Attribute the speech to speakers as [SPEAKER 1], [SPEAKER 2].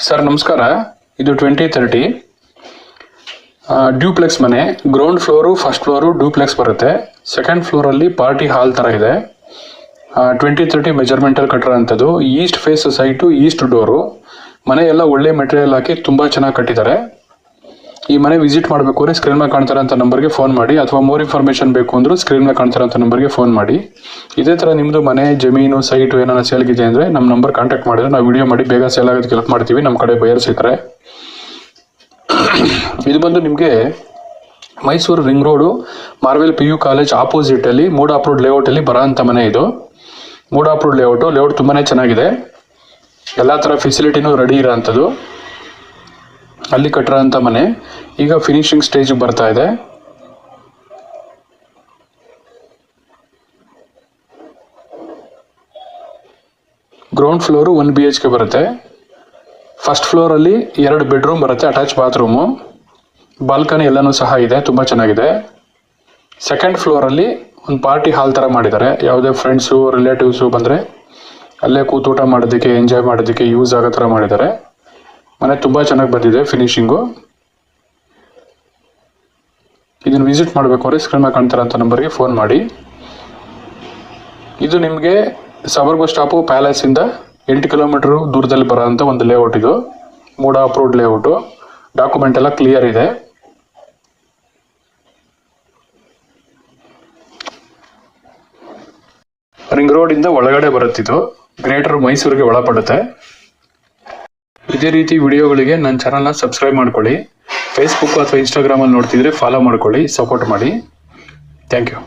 [SPEAKER 1] Sir ನಮಸ್ಕಾರ. ಇದು 2030 duplex ಮನೆ. Ground floor, first floor duplex ಬರುತ್ತೆ. ಸೆಕೆಂಡ್ ಫ್ಲೋರಲ್ಲಿ ಪಾರ್ಟಿ ಹಾಲ್ ಥರ ಇದೆ. 2030 ಮೆಜರ್ಮೆಂಟಲ್ಲಿ ಕಟ್ಟಿರೋಂಥದ್ದು. East face site, east door. ಮನೆ ಎಲ್ಲ ಒಳ್ಳೆ ಮೆಟೀರಿಯಲ್ ಹಾಕಿ ತುಂಬ ಚೆನ್ನಾಗಿ ಕಟ್ಟಿದ್ದಾರೆ. ಈ ಮನೆ ವಿಸಿಟ್ ಮಾಡಬೇಕು ಅಂದರೆ ಸ್ಕ್ರೀನ್ ಮೇಲೆ ಕಾಣ್ತಾರಂಥ ನಂಬರ್ಗೆ ಫೋನ್ ಮಾಡಿ, ಅಥವಾ ಮೋರ್ ಇನ್ಫಾರ್ಮೇಷನ್ ಬೇಕು ಅಂದರೂ ಸ್ಕ್ರೀನ್ ಮೇಲೆ ಕಾಣ್ತಾರಂಥ ನಂಬರ್ಗೆ ಫೋನ್ ಮಾಡಿ. ಇದೇ ಥರ ನಿಮ್ಮದು ಮನೆ, ಜಮೀನು, ಸೈಟು ಏನಾರ ಸೇಲ್ಗಿದೆ ಅಂದರೆ ನಮ್ಮ ನಂಬರ್ ಕಾಂಟ್ಯಾಕ್ಟ್ ಮಾಡಿದ್ರೆ ನಾವು ವಿಡಿಯೋ ಮಾಡಿ ಬೇಗ ಸೇಲ್ ಆಗೋದಕ್ಕೆ ಹೆಲ್ಪ್ ಮಾಡ್ತೀವಿ. ನಮ್ಮ ಕಡೆ ಬಯರ್ಸ್ ಇದ್ದಾರೆ. ಇದು ಬಂದು ನಿಮಗೆ Mysuru ring road, Marvel PU college ಆಪೋಸಿಟಲ್ಲಿ ಮೂಡ್ ಅಪ್ರೂವ್ಡ್ ಲೇಔಟಲ್ಲಿ ಬರೋ ಅಂಥ ಮನೆ ಇದು. ಮೂಡ್ ಅಪ್ರೂವ್ಡ್ ಲೇಔಟ್ ತುಂಬಾ ಚೆನ್ನಾಗಿದೆ. ಎಲ್ಲ ಥರ ಫೆಸಿಲಿಟಿನೂ ರೆಡಿ ಇರೋ ಅಂಥದ್ದು. ಅಲ್ಲಿ ಕಟ್ಟಿರೋ ಅಂಥ ಮನೆ ಈಗ ಫಿನಿಶಿಂಗ್ ಸ್ಟೇಜಿಗೆ ಬರ್ತಾ ಇದೆ. ಗ್ರೌಂಡ್ ಫ್ಲೋರು 1 BHK ಬರುತ್ತೆ. ಫಸ್ಟ್ ಫ್ಲೋರಲ್ಲಿ 2 ಬೆಡ್ರೂಮ್ ಬರುತ್ತೆ, ಅಟ್ಯಾಚ್ ಬಾತ್ರೂಮು, ಬಾಲ್ಕನಿ ಎಲ್ಲನೂ ಸಹ ಇದೆ, ತುಂಬ ಚೆನ್ನಾಗಿದೆ. ಸೆಕೆಂಡ್ ಫ್ಲೋರಲ್ಲಿ ಒಂದು ಪಾರ್ಟಿ ಹಾಲ್ ಥರ ಮಾಡಿದ್ದಾರೆ. ಯಾವುದೇ ಫ್ರೆಂಡ್ಸು, ರಿಲೇಟಿವ್ಸು ಬಂದರೆ ಅಲ್ಲೇ ಕೂತೂಟ ಮಾಡೋದಕ್ಕೆ, ಎಂಜಾಯ್ ಮಾಡೋದಕ್ಕೆ ಯೂಸ್ ಆಗೋ ಥರ ಮಾಡಿದ್ದಾರೆ. ಮನೆ ತುಂಬ ಚೆನ್ನಾಗಿ ಬಂದಿದೆ ಫಿನಿಶಿಂಗು. ಇದನ್ನು ವಿಸಿಟ್ ಮಾಡಬೇಕು ಅಂದರೆ ಸ್ಕ್ರೀನ್ ಮೇಲೆ ಕಾಣ್ತಾರಂಥ ನಂಬರ್ಗೆ ಫೋನ್ ಮಾಡಿ. ಇದು ನಿಮಗೆ ಸಬರ್ ಬಸ್ ಸ್ಟಾಪು ಪ್ಯಾಲೇಸಿಂದ 8 ಕಿಲೋಮೀಟರ್ ದೂರದಲ್ಲಿ ಬರೋಂಥ ಒಂದು ಲೇಔಟ್. ಇದು ಮೂಡ್ ಅಪ್ರೂವ್ಡ್ ಲೇಔಟು. ಡಾಕ್ಯುಮೆಂಟ್ ಎಲ್ಲ ಕ್ಲಿಯರ್ ಇದೆ. ರಿಂಗ್ ರೋಡಿಂದ ಒಳಗಡೆ ಬರುತ್ತಿದ್ದು, ಗ್ರೇಟರ್ ಮೈಸೂರಿಗೆ ಒಳಪಡುತ್ತೆ. ಇದೇ ರೀತಿ ವಿಡಿಯೋಗಳಿಗೆ ನನ್ನ ಚಾನಲ್ನ ಸಬ್ಸ್ಕ್ರೈಬ್ ಮಾಡ್ಕೊಳ್ಳಿ. ಫೇಸ್ಬುಕ್ ಅಥವಾ ಇನ್ಸ್ಟಾಗ್ರಾಮಲ್ಲಿ ನೋಡ್ತಿದ್ರೆ ಫಾಲೋ ಮಾಡ್ಕೊಳ್ಳಿ, ಸಪೋರ್ಟ್ ಮಾಡಿ. Thank you.